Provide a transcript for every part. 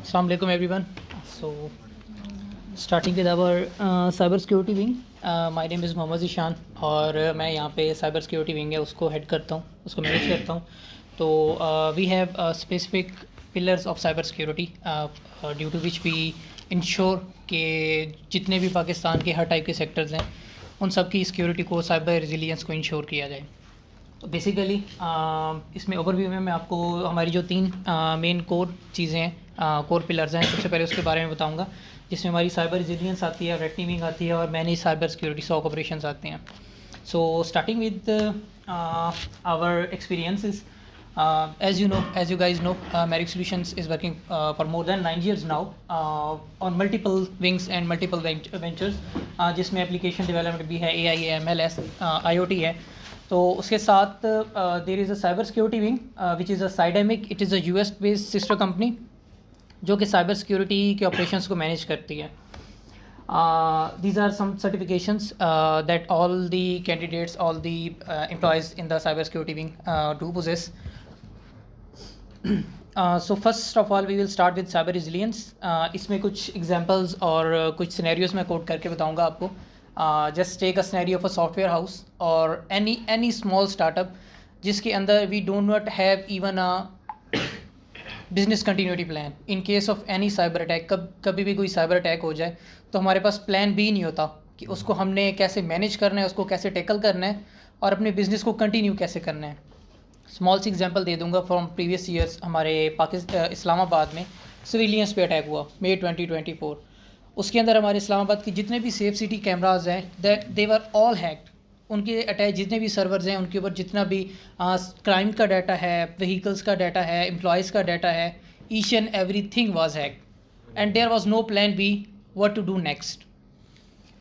Assalamu alaikum everyone. So starting with our cyber security wing, my name is Mohammad Ishan और मैं यहाँ पे cyber security wing है उसको हेड करता हूँ, उसको मैनेज करता हूँ. तो we have specific pillars of cyber security due to which we ensure कि जितने भी पाकिस्तान के हर टाइप के सेक्टर्स हैं उन सब की सिक्योरिटी को, साइबर रेजिलियंस को इंश्योर किया जाए. तो बेसिकली इसमें ओवरव्यू में मैं आपको हमारी जो 3 मेन कोर चीज़ें हैं, कोर पिलर्स हैं, सबसे पहले उसके बारे में बताऊंगा, जिसमें हमारी साइबर रेजिलियंस आती है, रेड टीमिंग आती है और manage cyber security SOC operations आते हैं. So starting with our experiences, as you guys know, Merrick Solutions is working for more than 9 years now on multiple wings and multiple ventures, जिसमें application development भी है, AI है, ML है, IoT है. तो उसके साथ there is a cyber security wing which is a Cydemic. It is a US based sister company जो कि साइबर सिक्योरिटी के ऑपरेशंस को मैनेज करती है. These are some certifications that all the candidates, all the employees in the cyber security wing do possess. So first of all we will start with cyber resilience. इसमें कुछ examples और कुछ scenarios मैं coat करके बताऊंगा आपको. Just take a scenario of a software house or any small startup जिसके अंदर we do not have even a business continuity plan in case of any cyber attack. कभी भी कोई साइबर अटैक हो जाए तो हमारे पास प्लान भी नहीं होता कि उसको हमने कैसे मैनेज करना है, उसको कैसे टैकल करना है और अपने बिज़नेस को कंटिन्यू कैसे करना है. स्मॉल सी एग्जांपल दे दूंगा फ्रॉम प्रीवियस ईयर्स. हमारे इस्लामाबाद में सिविलियंस पे अटैक हुआ मई 2024. उसके अंदर हमारे इस्लामाबाद की जितने भी सेफ सिटी कैमराज हैं दे वर ऑल हैक्ड. उनके अटैच जितने भी सर्वर्स हैं उनके ऊपर जितना भी क्राइम का डाटा है, व्हीकल्स का डाटा है, एम्प्लॉयज़ का डाटा है, each and every thing was hacked and there was no plan B what to do next.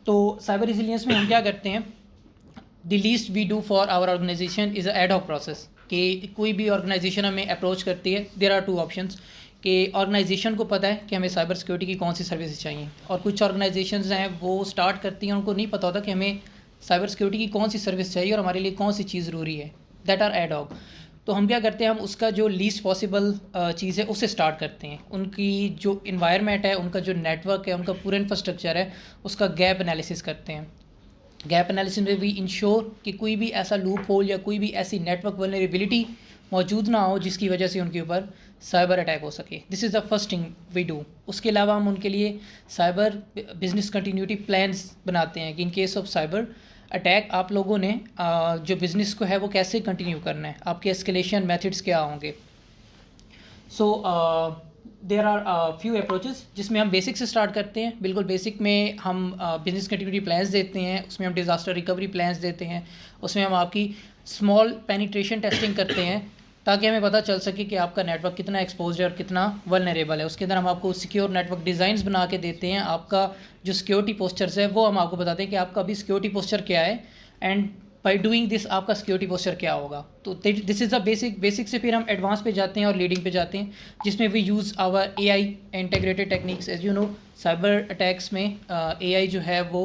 तो साइबर रिजिलियंस में हम क्या करते हैं, the least we do for our organization is ad hoc process. कि कोई भी ऑर्गेनाइजेशन हमें अप्रोच करती है, देयर आर 2 ऑप्शंस कि ऑर्गेनाइजेशन को पता है कि हमें साइबर सिक्योरिटी की कौन सी सर्विसेज चाहिए, और कुछ ऑर्गेनाइजेशंस हैं वो स्टार्ट करती हैं, उनको नहीं पता होता कि हमें साइबर सिक्योरिटी की कौन सी सर्विस चाहिए और हमारे लिए कौन सी चीज़ ज़रूरी है. That are ad hoc. तो हम क्या करते हैं, हम उसका जो लीस्ट पॉसिबल चीज़ है उससे स्टार्ट करते हैं. उनकी जो इन्वायरमेंट है, उनका जो नेटवर्क है, उनका पूरा इंफ्रास्ट्रक्चर है, उसका गैप एनालिसिस करते हैं. गैप एनालिसिस में वी इंश्योर कि कोई भी ऐसा लूप होल या कोई भी ऐसी नेटवर्क वल्नरेबिलिटी मौजूद ना हो जिसकी वजह से उनके ऊपर साइबर अटैक हो सके. This is the first thing we do. उसके अलावा हम उनके लिए साइबर बिजनेस कंटिन्यूटी प्लान्स बनाते हैं कि इन केस ऑफ साइबर अटैक आप लोगों ने जो बिज़नेस को है वो कैसे कंटिन्यू करना है, आपके एस्केलेशन मेथड्स क्या होंगे. So there are few approaches जिसमें हम बेसिक से स्टार्ट करते हैं. बिल्कुल बेसिक में हम बिज़नेस कंटिन्यूटी प्लान्स देते हैं, उसमें हम डिज़ास्टर रिकवरी प्लान्स देते हैं, उसमें हम आपकी स्मॉल पेनिट्रेशन टेस्टिंग करते हैं ताकि हमें पता चल सके कि आपका नेटवर्क कितना एक्सपोज्ड है और कितना वल्नरेबल है. उसके अंदर हम आपको सिक्योर नेटवर्क डिज़ाइंस बना के देते हैं. आपका जो सिक्योरिटी पोस्चर्स है वो हम आपको बताते हैं कि आपका अभी सिक्योरिटी पोस्चर क्या है एंड बाई डूइंग दिस आपका सिक्योरिटी पोस्चर क्या होगा. तो दिस इज़ द बेसिक से फिर हम एडवांस पे जाते हैं और लीडिंग पे जाते हैं, जिसमें we use our AI integrated techniques. As you know cyber attacks में AI जो है वो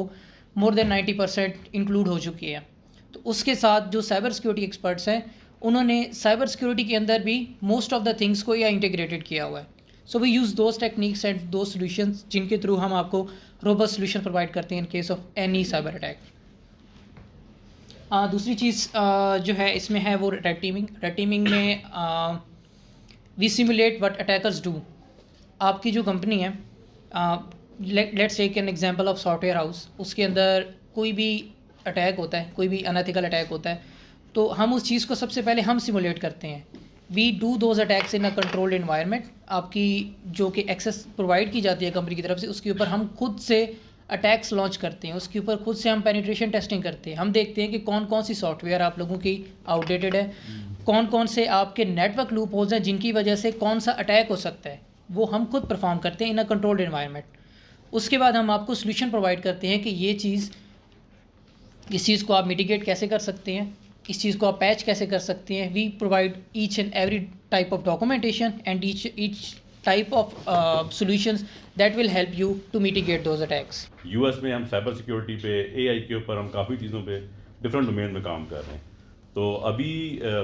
मोर देन 90% इंक्लूड हो चुकी है. तो उसके साथ जो साइबर सिक्योरिटी एक्सपर्ट्स हैं उन्होंने साइबर सिक्योरिटी के अंदर भी मोस्ट ऑफ द थिंग्स को AI इंटीग्रेटेड किया हुआ है. So we use those techniques and two solutions जिनके थ्रू हम आपको रोबस्ट सोल्यूशन प्रोवाइड करते हैं in case of any cyber attack. दूसरी चीज़ जो है इसमें है वो रेड टीमिंग. रेड टीमिंग में we simulate what attackers do. आपकी जो कंपनी है, let's take an example of software house. उसके अंदर कोई भी अटैक होता है, कोई भी अनएथिकल अटैक होता है, तो हम उस चीज़ को सबसे पहले हम सिमुलेट करते हैं. We do those attacks in a controlled environment. आपकी जो कि एक्सेस प्रोवाइड की जाती है कंपनी की तरफ से, उसके ऊपर हम खुद से अटैक्स लॉन्च करते हैं. उसके ऊपर खुद से हम पेनिट्रेशन टेस्टिंग करते हैं. हम देखते हैं कि कौन कौन सी सॉफ्टवेयर आप लोगों की आउटडेटेड है, कौन कौन से आपके नेटवर्क लूप होल्स हैं जिनकी वजह से कौन सा अटैक हो सकता है, वो हम खुद परफॉर्म करते हैं इन अ कंट्रोल्ड इन्वायरमेंट. उसके बाद हम आपको सोल्यूशन प्रोवाइड करते हैं कि ये चीज़, इस चीज़ को आप मिटिगेट कैसे कर सकते हैं, इस चीज़ को आप पैच कैसे कर सकते हैं. We provide each and every type of documentation and each type of solutions that will help you to mitigate those attacks. US में हम साइबर सिक्योरिटी पे, AI के ऊपर हम काफ़ी चीज़ों पे डिफरेंट डोमेन में काम कर रहे हैं. तो अभी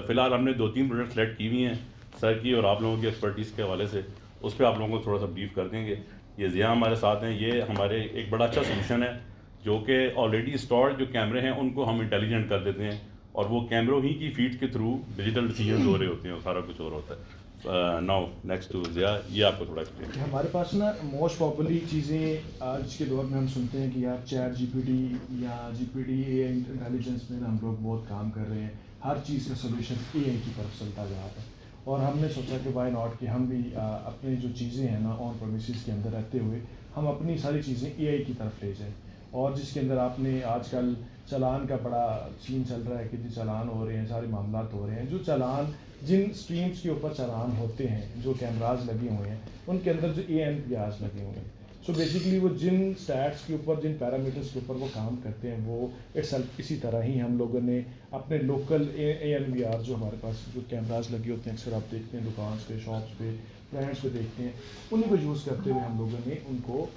फ़िलहाल हमने 2-3 प्रोजेक्ट सेलेक्ट की हुई हैं सर की और आप लोगों की एक्सपर्टीज़ के हवाले से. उस पर आप लोगों को थोड़ा सा ब्रीफ कर देंगे। ये ज़िया हमारे साथ हैं, ये हमारे एक बड़ा अच्छा सोल्यूशन है जो कि ऑलरेडी इंस्टॉल्ड जो कैमरे हैं उनको हम इंटेलिजेंट कर देते हैं और वो कैमरों ही की फीड के थ्रू डिजिटल डिसीजन हो रहे होते हैं और सारा कुछ और होता है। नाउ नेक्स्ट टू ज़िया, ये आपको थोड़ा एक्सप्लेन। हमारे पास ना मोस्ट पॉपुलर चीज़ें आज के दौर में हम सुनते हैं कि यार चैट जीपीटी या जीपीटी एआई इंटेलिजेंस में हम लोग बहुत काम कर रहे हैं, हर चीज़ का सोल्यूशन एआई की तरफ चलता जा रहा है। और हमने सोचा कि वाई नॉट कि हम भी अपनी जो चीज़ें हैं ना ऑन प्रेमिसेस के अंदर रहते हुए हम अपनी सारी चीज़ें एआई की तरफ ले जाएं। और जिसके अंदर आपने आजकल चलान का बड़ा सीन चल रहा है कि जो चलान हो रहे हैं, सारे मामला हो रहे हैं, जो चलान जिन स्ट्रीम्स के ऊपर चलान होते हैं, जो कैमराज लगे हुए हैं उनके अंदर जो ANPRs लगे हुए हैं, सो बेसिकली वो जिन स्टैट्स के ऊपर, जिन पैरामीटर्स के ऊपर वो काम करते हैं, वो इट्सेल्फ इसी तरह ही हम लोगों ने अपने लोकल ANPR जो हमारे पास जो कैमराज लगे होते हैं, अक्सर आप देखते हैं दुकान पे, शॉप्स पे, ब्रांड्स पे देखते हैं, उन्हीं को यूज़ करते हुए हम लोगों ने उनको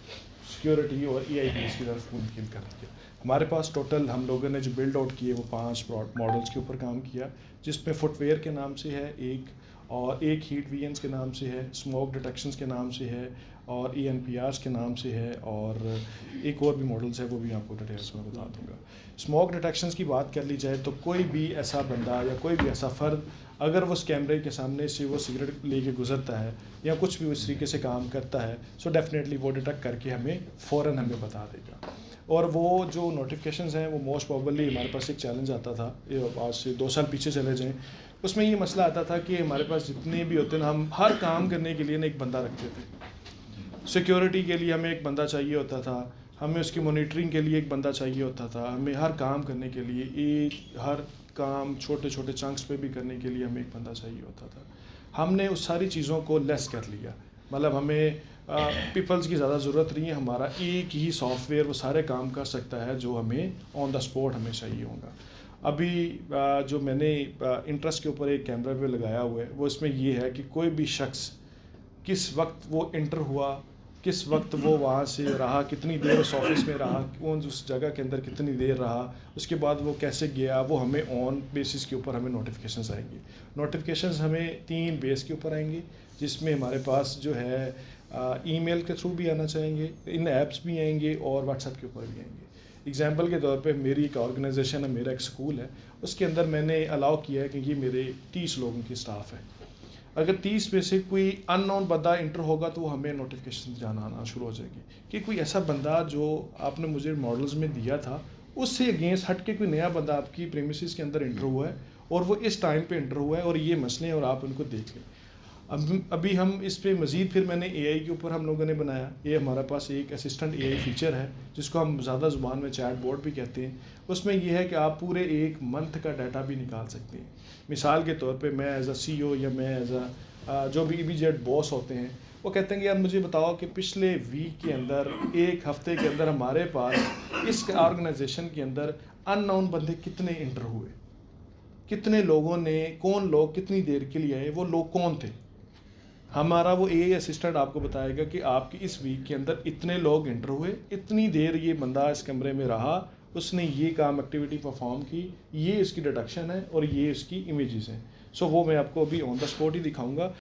सिक्योरिटी और AI बेस की तरफ मुंतकिल कर दिया। हमारे पास टोटल हम लोगों ने जो बिल्ड आउट किए वो 5 मॉडल्स के ऊपर काम किया, जिसमें फुटवेयर के नाम से है एक, और एक हीट वीएंस के नाम से है, स्मोक डिटेक्शंस के नाम से है, और ANPRs के नाम से है, और एक और भी मॉडल्स है वो भी आपको डिटेल्स में बता दूंगा। स्मोक डिटेक्शंस की बात कर ली जाए तो कोई भी ऐसा बंदा या कोई भी ऐसा फ़र्द अगर वो उस कैमरे के सामने से वो सिगरेट लेके गुजरता है या कुछ भी उस तरीके से काम करता है, सो डेफिनेटली वो डिटेक्ट करके फ़ौरन हमें बता देगा। और वो जो नोटिफिकेशंस हैं वो मोस्ट प्रॉबली हमारे पास एक चैलेंज आता था, आज से 2 साल पीछे चले जाएँ, उसमें ये मसला आता था कि हमारे पास जितने भी होते ना, हम हर काम करने के लिए ना एक बंदा रखते थे। सिक्योरिटी के लिए हमें एक बंदा चाहिए होता था, हमें उसकी मॉनिटरिंग के लिए एक बंदा चाहिए होता था, हमें हर काम करने के लिए हर काम छोटे छोटे चंक्स पे भी करने के लिए हमें एक बंदा चाहिए होता था। हमने उस सारी चीज़ों को लेस कर लिया, मतलब हमें पीपल्स की ज़्यादा ज़रूरत नहीं है, हमारा एक ही सॉफ्टवेयर वो सारे काम कर सकता है जो हमें ऑन द स्पॉट हमें चाहिए होगा। अभी जो मैंने इंटरेस्ट के ऊपर एक कैमरा पे लगाया हुआ है वो इसमें ये है कि कोई भी शख्स किस वक्त वो इंटर हुआ, किस वक्त वो वहाँ से रहा, कितनी देर उस ऑफिस में रहा, कौन उस जगह के अंदर कितनी देर रहा, उसके बाद वो कैसे गया, वो हमें ऑन बेसिस के ऊपर हमें नोटिफिकेशंस आएंगी। नोटिफिकेशंस हमें 3 बेस के ऊपर आएंगी, जिसमें हमारे पास जो है ईमेल के थ्रू भी आना चाहेंगे, इन ऐप्स भी आएंगे और व्हाट्सएप के ऊपर भी आएंगे। एग्जांपल के तौर पे मेरी एक ऑर्गेनाइजेशन है, मेरा एक स्कूल है, उसके अंदर मैंने अलाउ किया है कि ये मेरे 30 लोगों की स्टाफ है। अगर 30 में से कोई अननोन बंदा इंटर होगा तो हमें नोटिफिकेशन जाना आना शुरू हो जाएगी कि कोई ऐसा बंदा जो आपने मुझे मॉडल्स में दिया था उससे अगेंस्ट हट के कोई नया बंदा आपकी प्रीमिसेस के अंदर इंटर हुआ है और वो इस टाइम पे इंटर हुआ है और ये मसले हैं और आप उनको देख लें। अभी हम इस पे मज़ीद फिर मैंने AI के ऊपर हम लोगों ने बनाया, ये हमारे पास एक असिस्टेंट AI फीचर है जिसको हम ज़्यादा ज़ुबान में चैट बोर्ड भी कहते हैं। उसमें ये है कि आप पूरे एक मंथ का डाटा भी निकाल सकते हैं। मिसाल के तौर पे मैं एज अ CEO या मैं एज अ जो भी इमीडिएट बॉस होते हैं वो कहते हैं कि यार मुझे बताओ कि पिछले वीक के अंदर, एक हफ्ते के अंदर हमारे पास इस ऑर्गेनाइजेशन के अंदर अननोन बंदे कितने इंटर हुए, कितने लोगों ने, कौन लोग कितनी देर के लिए आए, वो लोग कौन थे। हमारा वो AI असिस्टेंट आपको बताएगा कि आपके इस वीक के अंदर इतने लोग इंटर हुए, इतनी देर ये बंदा इस कमरे में रहा, उसने ये काम एक्टिविटी परफॉर्म की, ये इसकी डिडक्शन है और ये इसकी इमेजेस हैं। सो वो मैं आपको अभी ऑन द स्पॉट ही दिखाऊंगा।